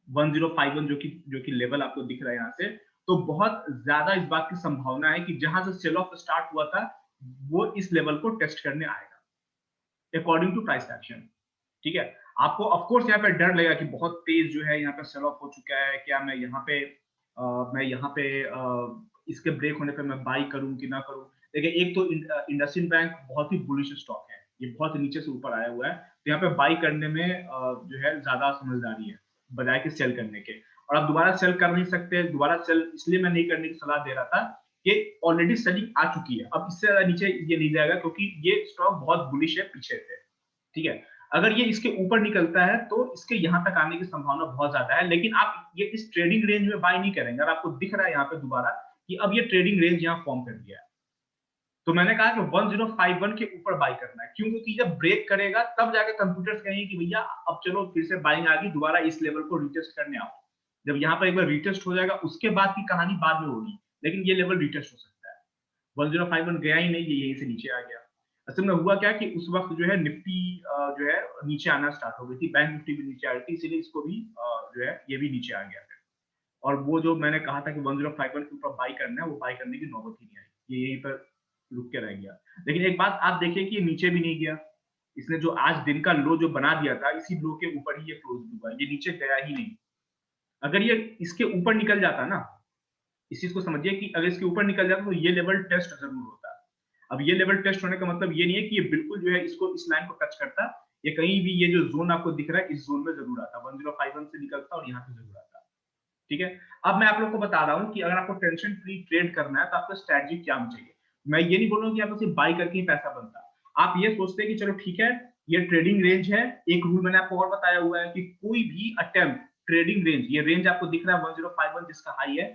1051, जो कि लेवल आपको दिख रहा है यहाँ से, तो बहुत ज्यादा इस बात की संभावना है कि जहां से सेल ऑफ स्टार्ट हुआ था वो इस लेवल को टेस्ट करने आएगा, अकॉर्डिंग टू प्राइस एक्शन। ठीक है, आपको ऑफ कोर्स यहाँ पे डर लगेगा कि बहुत तेज जो है यहाँ पे सेल ऑफ हो चुका है, क्या मैं यहाँ पे इसके ब्रेक होने पे मैं बाई करूं कि ना करूं। देखिए एक तो इंडसइंड बैंक बहुत ही बुलिश स्टॉक है, ये बहुत नीचे से ऊपर आया हुआ है, तो यहाँ पे बाई करने में जो है ज्यादा समझदारी है बजाय कि सेल करने के। और आप दोबारा सेल कर नहीं सकते, दोबारा सेल इसलिए मैं नहीं करने की सलाह दे रहा था कि ऑलरेडी सेलिंग आ चुकी है, अब इससे ज्यादा नीचे ये नहीं जाएगा क्योंकि ये स्टॉक बहुत बुलिश है पीछे से। ठीक है, अगर ये इसके ऊपर निकलता है तो इसके यहाँ तक आने की संभावना बहुत ज्यादा है, लेकिन आप ये इस ट्रेडिंग रेंज में बाय नहीं करेंगे। अगर आपको दिख रहा है यहाँ पे दोबारा कि अब ये ट्रेडिंग रेंज यहाँ फॉर्म कर दिया है, तो मैंने कहा कि 1051 के ऊपर बाय करना है, क्यों? क्योंकि जब ब्रेक करेगा तब जाके कंप्यूटर्स कहेंगे कि भैया अब चलो फिर से बाइंग आ गई, दोबारा इस लेवल को रिटेस्ट करने आओ। जब यहाँ पर एक बार रिटेस्ट हो जाएगा उसके बाद की कहानी बाद में होगी, लेकिन ये लेवल रिटेस्ट हो सकता है। 1051 गया ही नहीं, ये यहीं से नीचे आ गया। असल में हुआ क्या कि उस वक्त जो है निफ्टी जो है नीचे आना स्टार्ट हो गई थी, बैंक निफ्टी भी नीचे आ रही थी, इसीलिए इसको भी जो है ये भी नीचे आ गया फिर। और वो जो मैंने कहा था कि 1051 के ऊपर बाई करना है, वो बाई करने की नौबत ही नहीं आई, ये यहीं पर रुक के रह गया। लेकिन एक बात आप देखिए कि ये नीचे भी नहीं गया, इसने जो आज दिन का लो जो बना दिया था, इसी लो के ऊपर ही ये क्लोज हुआ, ये नीचे गया ही नहीं। अगर ये इसके ऊपर निकल जाता ना, इस चीज को समझिए कि अगर इसके ऊपर निकल जाता तो ये लेवल टेस्ट जरूर होता। अब ये लेवल टेस्ट होने का मतलब ये नहीं है कि ये बिल्कुल जो है इसको इस लाइन को टच करता, ये कहीं भी ये जो जोन आपको दिख रहा है इस जोन में जरूर आता, 1051 से निकलता और यहाँ पे जरूर आता। ठीक है, अब मैं आप लोग को बता रहा हूँ कि अगर आपको टेंशन फ्री ट्रेड करना है तो आपको स्ट्रेटजी क्या होनी चाहिए। मैं ये नहीं बोल रहा हूँ कि आपको सिर्फ बाई करके ही पैसा बनता, आप ये सोचते हैं कि चलो ठीक है ये ट्रेडिंग रेंज है। एक रूल मैंने आपको और बताया हुआ है कि कोई भी अटेम्प्ट ट्रेडिंग रेंज, ये रेंज आपको दिख रहा है 1051 जिसका हाई है,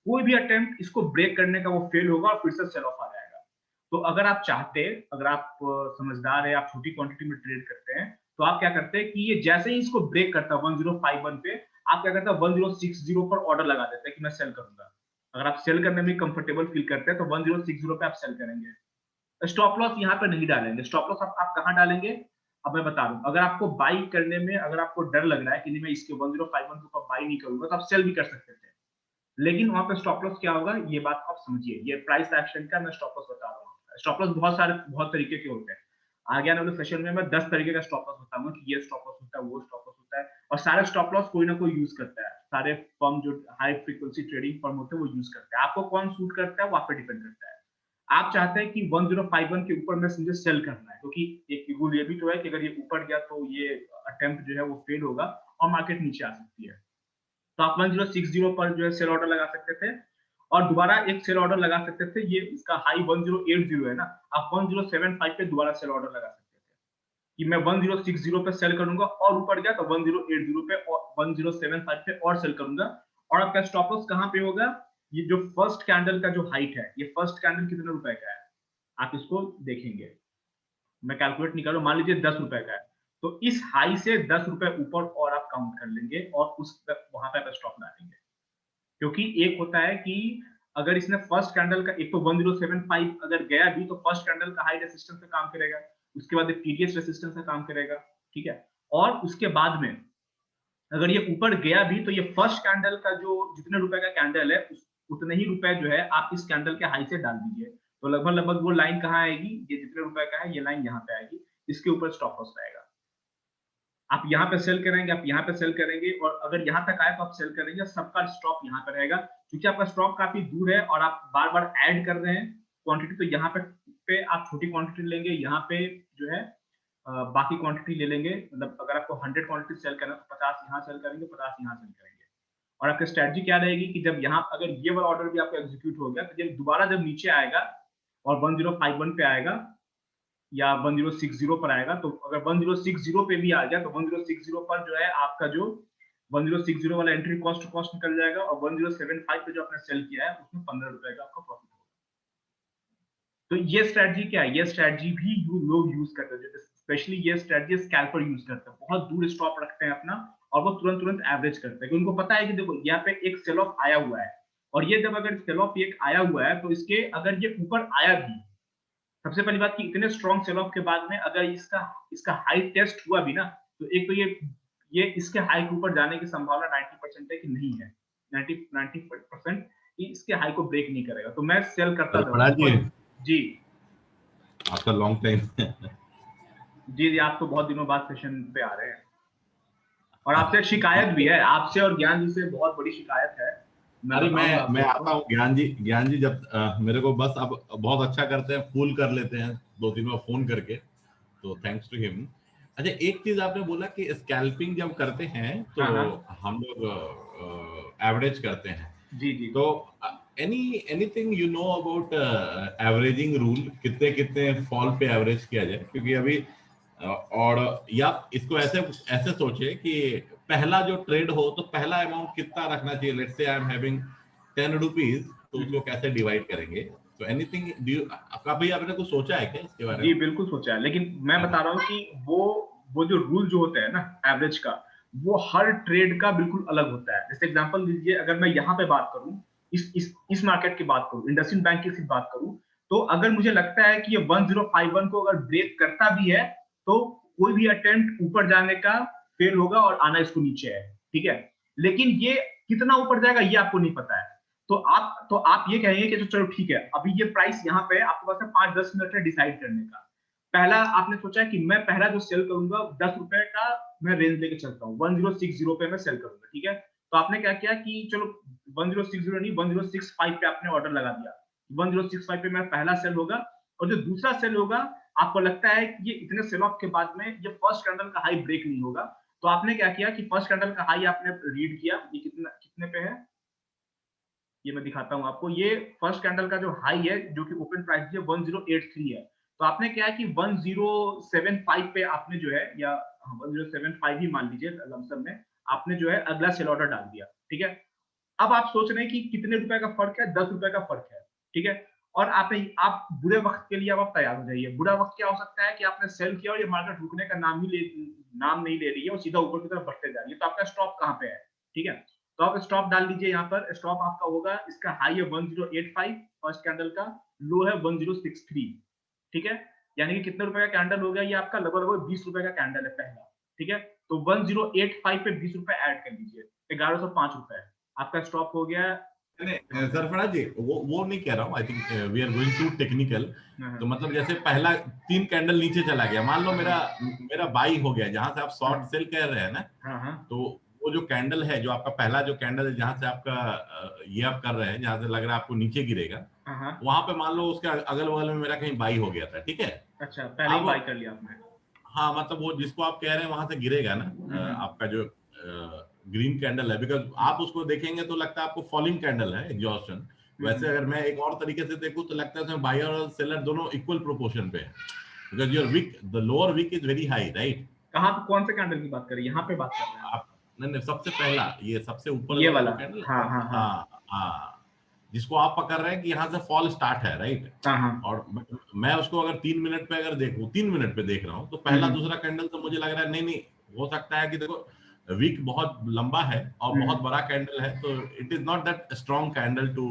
कोई भी अटेम्प्ट इसको ब्रेक करने का वो फेल होगा और फिर से सेल ऑफ आ जाएगा। तो अगर आप चाहते, अगर आप समझदार है, आप छोटी क्वांटिटी में ट्रेड करते हैं, तो आप क्या करते हैं कि ये जैसे ही इसको ब्रेक करता है 1051 पे, आप क्या करते हैं 1060 पर ऑर्डर लगा देते हैं कि मैं सेल करूंगा। अगर आप सेल करने में कंफर्टेबल फील करते हैं तो 1060 पे आप सेल करेंगे, स्टॉप लॉस यहाँ पे नहीं डालेंगे। स्टॉप लॉस आप कहाँ डालेंगे, अब मैं बता रहा हूँ। अगर आपको बाई करने में अगर आपको डर लग रहा है कि नहीं मैं इसके 1051 के ऊपर बाई नहीं करूंगा, तो आप सेल भी कर सकते थे, लेकिन वहां पे स्टॉप लॉस क्या होगा ये बात आप समझिए। ये प्राइस एक्शन का मैं स्टॉप लॉस बता रहा हूँ। स्टॉप लॉस बहुत तरीके के होते हैं, आगे आने वाले सेशन में मैं 10 तरीके का स्टॉप लॉस बताऊंगा कि ये स्टॉप लॉस होता है, वो स्टॉप लॉस होता है, और सारे स्टॉप लॉस कोई ना कोई यूज करता है। सारे फर्म जो हाई फ्रीक्वेंसी ट्रेडिंग फर्म होते हैं वो यूज करते हैं, आपको कौन सूट करता है वो आप पे डिपेंड करता है। आप चाहते हैं कि 1051 के ऊपर में मुझे सेल करना है, क्योंकि एक रूल ये भी तो है कि अगर ये ऊपर गया तो ये अटेम्प्ट जो है वो फेल होगा और मार्केट नीचे आ सकती है। तो आप 1060 पर जो है सेल ऑर्डर लगा सकते थे और दोबारा एक सेल ऑर्डर लगा सकते थे। ये इसका हाई 1080 है ना, आप 1075 पे दोबारा सेल ऑर्डर लगा सकते थे कि मैं 1060 पे सेल करूंगा और ऊपर गया तो 1080 पे और 1075 पे और सेल करूंगा। और आपका स्टॉप लॉस कहां पे होगा? ये जो फर्स्ट कैंडल का जो हाइट है, ये फर्स्ट कैंडल कितने रुपए का है आप इसको देखेंगे। मैं कैलकुलेट नहीं कर रहा हूं, मान लीजिए 10 रुपए का है, तो इस हाई से 10 रुपए ऊपर और आप काउंट कर लेंगे और उस वहां पे आप स्टॉप डालेंगे। क्योंकि एक होता है कि अगर इसने फर्स्ट कैंडल का एक तो 1075 अगर गया भी तो फर्स्ट कैंडल का हाई रेजिस्टेंस का काम करेगा, उसके बाद एक टीडीएस रेजिस्टेंस का काम करेगा, ठीक है। और उसके बाद में अगर ये ऊपर गया भी तो ये फर्स्ट कैंडल का जो जितने रुपए का कैंडल है उतने ही रुपए जो है आप इस कैंडल के हाई से डाल दीजिए। तो लगभग लगभग वो लाइन कहाँ आएगी, ये जितने रुपए का है ये लाइन यहाँ पे आएगी, इसके ऊपर स्टॉप लॉस रहेगा। आप यहाँ पे सेल करेंगे, आप यहाँ पे सेल करेंगे और अगर यहाँ तक आए तो आप सेल करेंगे, सबका स्टॉप यहाँ पे रहेगा। क्योंकि आपका स्टॉप काफी दूर है और आप बार बार ऐड कर रहे हैं क्वांटिटी, तो यहाँ पे आप छोटी क्वांटिटी लेंगे, यहाँ पे जो है बाकी क्वांटिटी ले लेंगे। मतलब अगर आपको 100 क्वांटिटी सेल करना है तो 50 यहाँ सेल करेंगे, 50 यहाँ सेल करेंगे। और आपकी स्ट्रेटजी क्या रहेगी कि जब यहाँ अगर ये वाला ऑर्डर भी आपका एग्जीक्यूट हो गया तो जब दोबारा जब नीचे आएगा और 1051 पे आएगा या 1060 पर आएगा, तो अगर 1060 पे भी आ गया तो 1060 पर जो है आपका जो 1060 वाला एंट्री कॉस्ट निकल जाएगा और 1075 पे जो आपने सेल किया है उसमें 15 रुपए का आपका प्रॉफिट होगा। तो ये स्ट्रेटजी क्या है? ये स्ट्रेटजी भी लोग यूज करते हैं, स्पेशली ये स्ट्रेटजी स्कैल्पर यूज करते हैं, बहुत दूर स्टॉप रखते हैं अपना और वो तुरंत तुरंत एवरेज करते हैं। उनको पता है कि देखो यहाँ पे एक सेल ऑफ आया हुआ है और ये जब अगर सेल ऑफ एक आया हुआ है तो इसके अगर ये ऊपर आया भी, सबसे पहली बात कि इतने स्ट्रॉन्ग सेल ऑफ के बाद में अगर इसका हाई टेस्ट हुआ भी ना, तो एक तो ये इसके हाई के ऊपर जाने की संभावना 90% है कि नहीं है, 90% कि इसके हाई को ब्रेक नहीं करेगा। तो मैं सेल करता जाऊंगा जी। आफ्टर लॉन्ग टाइम जी आप तो बहुत दिनों बाद सेशन पे आ रहे हैं और आपसे शिकायत भी है, आपसे और ज्ञान जी से बहुत बड़ी शिकायत है। अरे मैं आता हूँ ज्ञान जी जब मेरे को बस अब बहुत अच्छा करते हैं, फूल कर लेते हैं 2-3 बार फोन करके, तो थैंक्स टू हिम। अच्छा एक चीज आपने बोला कि स्कैल्पिंग जब करते हैं तो हम लोग एवरेज करते हैं। जी तो anything you know about averaging rule, कितने फॉल पे एवरेज किया जाए? क्योंकि अभी और या इसको ऐसे सोचे कि पहला जो ट्रेड हो तो पहला अमाउंट कितना रखना चाहिए। Let's say I am having 10 rupees, तो उसको कैसे डिवाइड करेंगे? तो एनीथिंग कभी आपने कुछ सोचा है क्या इसके बारे में? जी बिल्कुल सोचा है, लेकिन मैं बता रहा हूँ कि वो जो रूल जो होता है ना एवरेज का, वो हर ट्रेड का बिल्कुल अलग होता है। जैसे एग्जांपल लीजिए, अगर मैं यहाँ पे बात करूँ, इस मार्केट की बात करूँ, इंडसइंड बैंक की बात करूँ, तो अगर मुझे लगता है कि ये 1051 को अगर ब्रेक करता भी है तो कोई भी अटेम्प्ट ऊपर जाने का फेल होगा और आना इसको नीचे है, ठीक है। लेकिन ये कितना ऊपर जाएगा ये आपको नहीं पता है। तो आप ये कहेंगे कि चलो ठीक है, अभी ये प्राइस यहाँ पे आपके पास है 5-10 मिनट है डिसाइड करने का। पहला आपने सोचा कि मैं पहला जो सेल करूंगा 10 रुपए का मैं रेंज लेके चलता हूँ, 1060 पे मैं सेल करूंगा, ठीक है। तो आपने क्या किया कि चलो 1060 नहीं 1065 पे आपने ऑर्डर लगा दिया, 1065 पे मेरा पहला सेल होगा। और जो दूसरा सेल होगा, आपको लगता है कि ये इतने सेल ऑफ के बाद में ये फर्स्ट कैंडल का हाई ब्रेक नहीं होगा, तो आपने क्या किया कि फर्स्ट कैंडल का हाई आपने रीड किया, ये कितने पे है ये मैं दिखाता हूं आपको। ये फर्स्ट कैंडल का जो हाई है जो कि ओपन प्राइस है 1083 है। तो आपने क्या है कि 1075 पे आपने जो है, या 1075 ही मान लीजिए लमसम में, आपने जो है अगला सेल ऑर्डर डाल दिया, ठीक है। अब आप सोच रहे हैं कि कितने रुपए का फर्क है, 10 रुपए का फर्क है, ठीक है। और आप बुरे वक्त के लिए अब आप तैयार हो जाइए। बुरा वक्त क्या हो सकता है कि आपने सेल किया और ये मार्केट रुकने का नाम नहीं ले रही है और सीधा ऊपर की तरफ बढ़ते जा रही है, तो आपका स्टॉप कहाँ पे है, ठीक है। तो आप स्टॉप डाल दीजिए, यहाँ पर स्टॉप आपका होगा, इसका हाई है 1085 फर्स्ट कैंडल का, लो है 1063, ठीक है। यानी कि कितने रुपए का कैंडल हो गया ये आपका, लगभग 20 रुपए का कैंडल है पहला, ठीक है। तो 1085 पे 20 रुपए ऐड कर लीजिए, 1105 रुपए आपका स्टॉप हो गया। सरफराज जी वो नहीं कह रहा हूँ, I think we are going to technical. तो मतलब जैसे पहला 3 कैंडल नीचे चला गया, मान लो मेरा बाई हो गया, जहां से आप शॉर्ट सेल कर रहे हैं ना, तो वो जो कैंडल है, जो आपका पहला जो कैंडल है जहां से आपका ये आप कर रहे हैं, जहां से लग रहा है आपको नीचे गिरेगा, वहां पे मान लो उसके अगल बगल में मेरा कहीं बाई हो गया था, ठीक है। अच्छा, पहले ही बाई कर लिया आपने। हाँ, मतलब वो जिसको आप कह रहे हैं वहां से गिरेगा ना, आपका जो ग्रीन कैंडल है, बिकॉज आप उसको देखेंगे तो लगता है आपको फॉलिंग कैंडल है एग्जॉस्शन। वैसे अगर मैं एक और तरीके से देखूं तो लगता है उसमें बायर और सेलर दोनों इक्वल प्रोपोर्शन पे है, because your wick, the lower wick is very high, right? कहाँ पे, कौन से कैंडल की बात कर रहे हैं? यहाँ पे बात कर रहे हैं आप? नहीं, सबसे पहला ये सबसे ऊपर ये वाला वाला? जो कैंडल, हाँ हाँ हाँ हाँ, जिसको आप पकड़ रहे हैं कि यहाँ से फॉल स्टार्ट है, राइट? हाँ। और मैं उसको अगर 3 मिनट पे अगर देखूं, 3 मिनट पे देख रहा हूँ, तो पहला दूसरा कैंडल तो मुझे लग रहा है नहीं हो सकता है कि देखो वीक बहुत लंबा है और बहुत बड़ा कैंडल है, तो it is not that strong candle to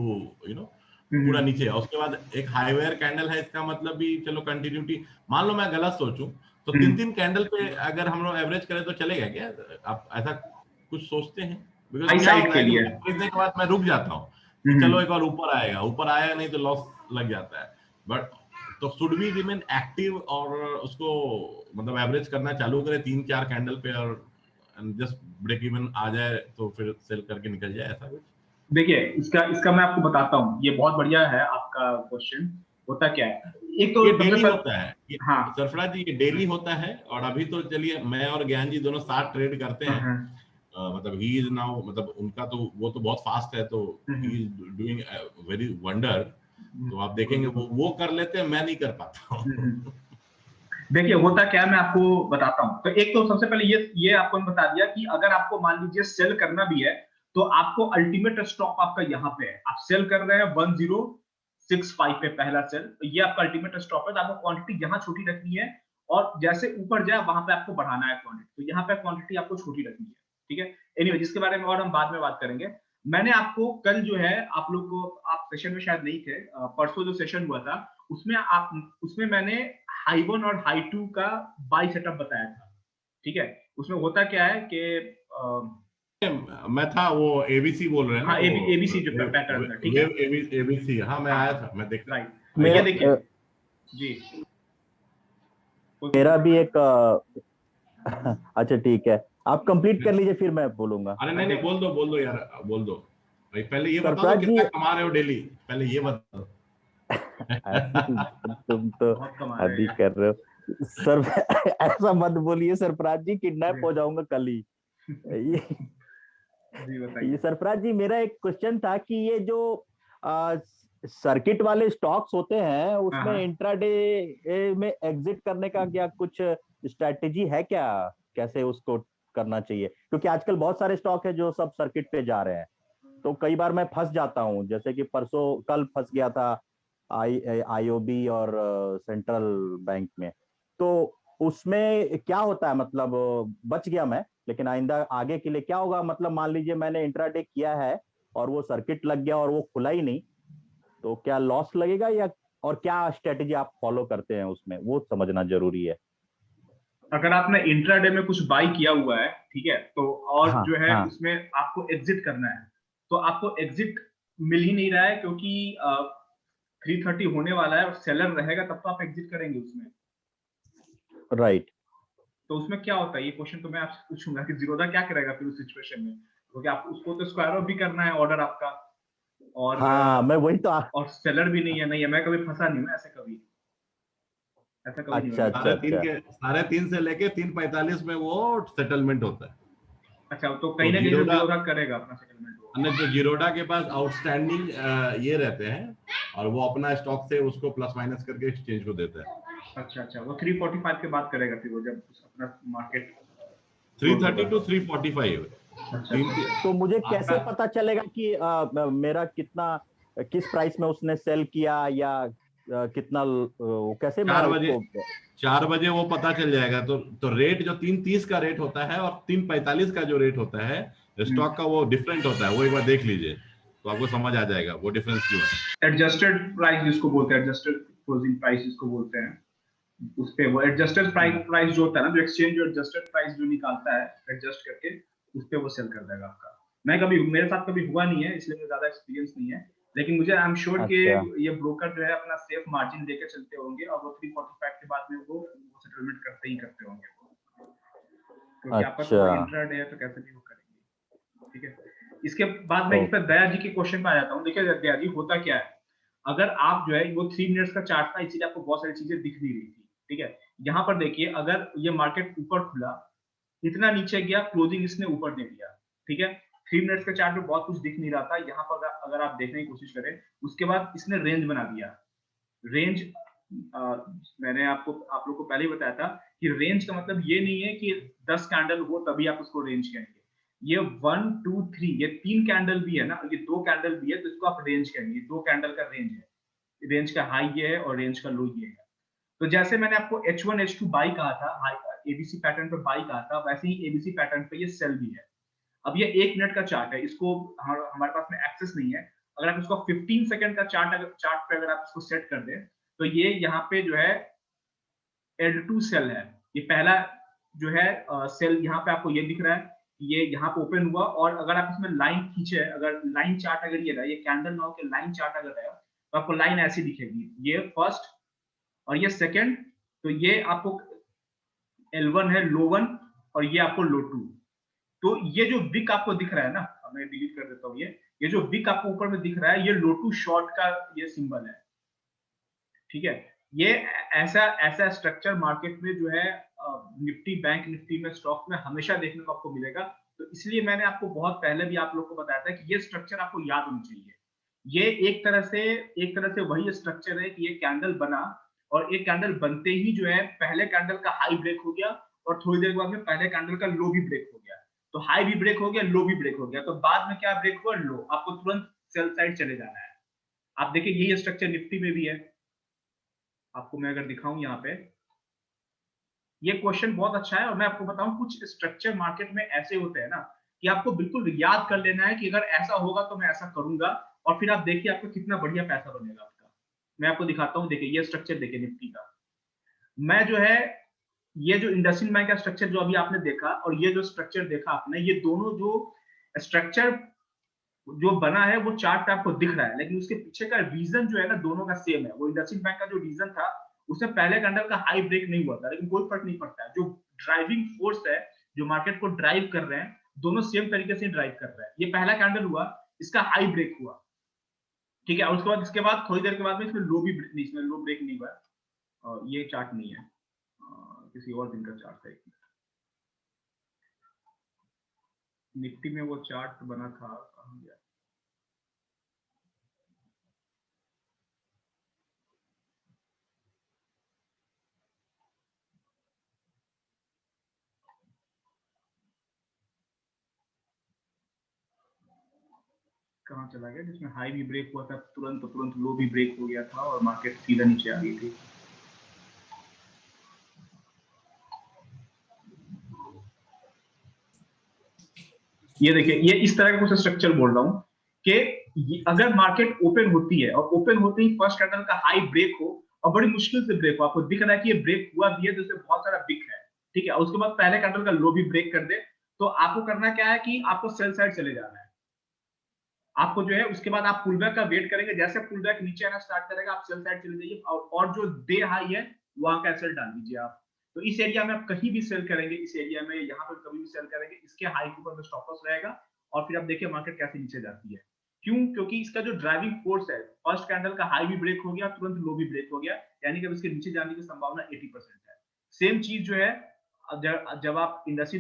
पूरा नीचे। और उसके बाद एक हाईवेयर कैंडल है, इसका मतलब भी चलो कंटिन्यूटी। मान लो मैं गलत सोचूं तो 3 कैंडल पे अगर हम लोग एवरेज करें तो चलेगा क्या? आप ऐसा कुछ सोचते हैं? बिकॉज क्या होता है कि मुझे खरीदने के बाद मैं रुक जाता हूँ कि चलो एक बार ऊपर आएगा, ऊपर आएगा नहीं तो लॉस लग जाता है। बट तो शुड वी रिमेन एक्टिव और उसको मतलब एवरेज करना चालू करें 3-4 कैंडल पे और जस्ट ब्रेक इवन आ जाए तो फिर सेल करके निकल जाए, ऐसा कुछ? देखिए, इसका मैं आपको बताता हूँ। ये बहुत बढ़िया है आपका क्वेश्चन। होता क्या है, एक तो ये डेली होता है ये, हाँ सरफराज जी, ये डेली होता है। और अभी तो चलिए मैं और ज्ञान जी दोनों साथ ट्रेड करते हैं। मतलब ही इज नाउ, मतलब उनका तो वो तो बहुत फास्ट है, तो he is doing very wonder. तो आप देखेंगे वो कर लेते हैं, मैं नहीं कर पाता हूँ। देखिए होता क्या है, मैं आपको बताता हूँ। तो एक तो सबसे पहले ये आपको बता दिया कि अगर आपको मान लीजिए सेल करना भी है तो आपको अल्टीमेट स्टॉप आपका यहाँ पे है। आप सेल कर रहे हैं 1065 पे पहला सेल, तो ये आपका अल्टीमेट स्टॉप है। तो आपको क्वांटिटी यहाँ छोटी रखनी है और जैसे ऊपर जाए वहां पे आपको बढ़ाना है क्वांटिटी। तो यहाँ पे क्वांटिटी आपको छोटी रखनी है, ठीक है। एनीवे, जिसके बारे में और हम बाद में बात करेंगे। मैंने आपको कल जो है, आप लोग को, आप सेशन में शायद नहीं थे, परसों जो सेशन हुआ था उसमें मैंने हाई 1 और हाई 2 का बाई सेटअप बताया था, ठीक है। उसमें होता क्या है कि मैं था वो एबीसी बोल रहे हैं ना, हाँ, एबीसी जो पैटर्न था, ठीक है। वेव एबीसी, हाँ मैं आया था, मैं देख रहा राइट। था। ये देखिए जी, मेरा भी एक अच्छा ठीक है, आप कंप्लीट कर लीजिए फिर मैं बोलूंगा। अरे नहीं, बोल दो यार, बोल दो भाई। पहले ये बता दो सरफराज कितना जी कमा रहे हो डेली, पहले ये बता दो। तुम तो अभी कर रहे हो सर। ऐसा मत बोलिए सरफराज जी, किडनैप हो जाऊंगा कल ही। ये सरफराज जी, मेरा एक क्वेश्चन था कि ये जो सर्किट वाले स्टॉक्स होते हैं उसमें इंट्राडे में एग्जिट करने का क्या कुछ स्ट्रेटेजी है क्या? कैसे उसको करना चाहिए? क्योंकि आजकल बहुत सारे स्टॉक है जो सब सर्किट पे जा रहे हैं, तो कई बार मैं फंस जाता हूँ। जैसे कि कल फंस गया था आईओबी और सेंट्रल बैंक में। तो उसमें क्या होता है, मतलब बच गया मैं, लेकिन आइंदा आगे के लिए क्या होगा? मतलब मान लीजिए मैंने इंट्राडे किया है और वो सर्किट लग गया और वो खुला ही नहीं, तो क्या लॉस लगेगा या और क्या स्ट्रेटेजी आप फॉलो करते हैं उसमें, वो समझना जरूरी है। अगर आपने इंट्राडे में कुछ बाई किया हुआ है, ठीक है, तो और हाँ, जो है हाँ। उसमें आपको एग्जिट करना है, तो आपको एग्जिट मिल ही नहीं रहा है क्योंकि 330 होने वाला है और सेलर रहेगा तब तो आप एग्जिट करेंगे उसमें। राइट। तो उसमें क्या होता है, ये क्वेश्चन तो मैं आपसे पूछूंगा कि जीरोधा क्या करेगा फिर उस सिचुएशन में, क्योंकि आप उसको तो स्क्वायर ऑफ भी करना है ऑर्डर आपका, और हाँ, मैं वही तो और सेलर भी नहीं है। मैं कभी फंसा नहीं हूं ऐसा कभी नहीं अच्छा, हुआ। अच्छा, अच्छा। 3:30 से लेके 3:45 में वो सेटलमेंट होता है। अच्छा, तो कहीं ना कहीं जीरोधा करेगा अपना सेटलमेंट। जो जीरोधा के पास आउटस्टैंडिंग ये रहते हैं और वो अपना स्टॉक से उसको प्लस माइनस करके एक्सचेंज को देता है। अच्छा, वो 345 के बाद करेगा फिर वो, जब अपना मार्केट 330 to 345। तो मुझे कैसे पता चलेगा कि मेरा कितना, किस प्राइस में उसने सेल किया या कितना, कैसे मैं 4 बजे वो पता चल जाएगा। तो रेट जो 330 का रेट होता है और 345 का जो रेट होता है स्टॉक का, वो डिफरेंट होता है। वो एक बार देख लीजिए तो आपको समझ आ जाएगा वो डिफरेंस क्यों है। एडजस्टेड प्राइस जिसको बोलते हैं, एडजस्टेड क्लोजिंग प्राइस जिसको बोलते हैं, उस पे वो एडजस्टेड प्राइस जो होता है ना, जो एक्सचेंज जो एडजस्टेड प्राइस जो निकालता है एडजस्ट करके, उस पे वो सेल कर देगा आपका। मेरे साथ कभी हुआ नहीं है, इसलिए मुझे ज्यादा एक्सपीरियंस नहीं है, लेकिन मुझे आई एम श्योर कि ये ब्रोकर जो है अपना सेफ मार्जिन लेके चलते होंगे और वो 345 के बाद में वो सेटलमेंट करते होंगे, क्योंकि आपका तो इंट्राडे है तो कैसे भी वो करेंगे, ठीक है। इसके बाद में इस पर दया जी के क्वेश्चन पे आ जाता हूँ। देखिए दया जी, होता क्या है, अगर आप जो है, वो 3 मिनट्स का चार्ट था इसीलिए आपको बहुत सारी चीजें दिख नहीं रही थी, ठीक है। यहाँ पर देखिए, अगर ये मार्केट ऊपर खुला इतना नीचे गया, क्लोजिंग इसने ऊपर दे दिया, ठीक है। 3 मिनट्स के चार्ट में बहुत कुछ दिख नहीं रहा था, यहाँ पर अगर आप देखने की कोशिश करें, उसके बाद इसने रेंज बना दिया। रेंज मैंने आप लोग को पहले ही बताया था कि रेंज का मतलब ये नहीं है कि 10 कैंडल हो तभी आप उसको रेंज कहेंगे। ये 1 2 3 ये 3 कैंडल भी है ना, ये 2 कैंडल भी है, तो इसको आप रेंज कहेंगे। 2 कैंडल का रेंज है, रेंज का हाई ये है और रेंज का लो ये है। तो जैसे मैंने आपको H1 H2 बाई कहा था, एबीसी पैटर्न पे बाई कहा था, वैसे ही एबीसी पैटर्न पे ये सेल भी है। अब ये 1 मिनट का चार्ट है, इसको हमारे पास में एक्सेस नहीं है। अगर आप इसको 15 सेकंड का चार्ट पे अगर आप इसको सेट कर दें, तो ये यहाँ पे जो है L2 सेल है। ये पहला जो है सेल यहाँ पे आपको ये दिख रहा है, ये यहाँ पे ओपन हुआ, और अगर आप इसमें लाइन खींचे, अगर लाइन चार्ट अगर ये रहा, ये कैंडल नाउ के लाइन चार्ट अगर रहा, तो आपको लाइन ऐसी दिखेगी, ये फर्स्ट और ये सेकंड, तो ये आपको L1 है, लो 1, और ये आपको लो 2। तो ये जो विक आपको दिख रहा है ना, मैं डिलीट कर देता हूँ, ये जो विक आपको ऊपर में दिख रहा है, ये लो 2 शॉर्ट का ये सिंबल है, ठीक है। ये ऐसा स्ट्रक्चर मार्केट में जो है निफ्टी, बैंक निफ्टी में, स्टॉक में हमेशा देखने को आपको मिलेगा। तो इसलिए मैंने आपको बहुत पहले भी आप लोग को बताया था कि ये स्ट्रक्चर आपको याद होनी चाहिए। ये एक तरह से वही स्ट्रक्चर है कि ये कैंडल बना, और एक कैंडल बनते ही जो है पहले कैंडल का हाई ब्रेक हो गया, और थोड़ी देर बाद में पहले कैंडल का लो भी ब्रेक हो गया। तो हाई भी ब्रेक हो गया, लो भी ब्रेक हो गया, तो बाद में क्या ब्रेक हुआ, लो। आपको तुरंत सेल साइड चले जाना है। आप देखिए यही स्ट्रक्चर निफ्टी में भी है। आपको मैं अगर दिखाऊं यहाँ पे, ये क्वेश्चन बहुत अच्छा है, और मैं आपको बताऊं कुछ स्ट्रक्चर मार्केट में ऐसे होते हैं ना कि आपको बिल्कुल याद कर लेना है कि अगर ऐसा होगा तो मैं ऐसा करूंगा, और फिर आप देखिए आपको कितना बढ़िया पैसा बनेगा आपका। मैं आपको दिखाता हूँ, देखिए ये स्ट्रक्चर देखिए निफ्टी का। मैं जो है ये जो इंडसइंड बैंक का स्ट्रक्चर जो अभी आपने देखा, और ये जो स्ट्रक्चर देखा आपने, ये दोनों जो स्ट्रक्चर जो बना है वो चार्ट पे आपको दिख रहा है, लेकिन उसके पीछे का रीजन जो है ना, दोनों का सेम है। वो इंडसइंड बैंक का जो रीजन था, उसमें पहले कैंडल का हाई ब्रेक नहीं हुआ था, लेकिन कोई फर्क नहीं पड़ता है। जो ड्राइविंग फोर्स है, जो मार्केट को ड्राइव कर रहे हैं, दोनों सेम तरीके से ड्राइव कर रहे हैं। ये पहला कैंडल हुआ, इसका हाई ब्रेक हुआ, ठीक है, और उसके बाद इसके बाद थोड़ी देर के बाद में इसमें लो भी नहीं, इसमें लो ब्रेक नहीं हुआ। और ये चार्ट नहीं है, किसी और दिन का चार्ट है। निफ्टी में वो चार्ट बना था, कहाँ गया? कहाँ चला गया जिसमें हाई भी ब्रेक हुआ था, तुरंत लो भी ब्रेक हो गया था, और मार्केट सीधा नीचे आ गई थी। ये देखिए, ये इस तरह का कुछ स्ट्रक्चर बोल रहा हूँ कि अगर मार्केट ओपन होती है, और ओपन होते ही फर्स्ट कैंडल का हाई ब्रेक हो, और बड़ी मुश्किल से ब्रेक हो, आपको दिख रहा है कि ये ब्रेक हुआ भी है, तो इसमें बहुत सारा बिक है, ठीक है, और उसके बाद पहले कैंडल का लो भी ब्रेक कर दे, तो आपको करना क्या है कि आपको सेल साइड चले जाना है। आपको जो है उसके बाद आप पुलबैक का वेट करेंगे, जैसे पुलबैक नीचे आना स्टार्ट करेगा, आप सेल साइड चले जाइए, और जो डे हाई है वहां का सेल डाल दीजिए आप। तो इस एरिया में आप कहीं भी सेल करेंगे, इस एरिया में, यहाँ पर कभी भी सेल करेंगे, इसके हाई के ऊपर में स्टॉप लॉस रहेगा, और फिर आप देखिए मार्केट कैसे नीचे जाती है। क्यों? क्योंकि इसका जो ड्राइविंग फोर्स है, फर्स्ट कैंडल का हाई भी ब्रेक हो गया, तुरंत लो भी ब्रेक हो गया, यानी कि इसके नीचे जाने की संभावना 80% है। सेम चीज जो है जब आप इंडस्ट्री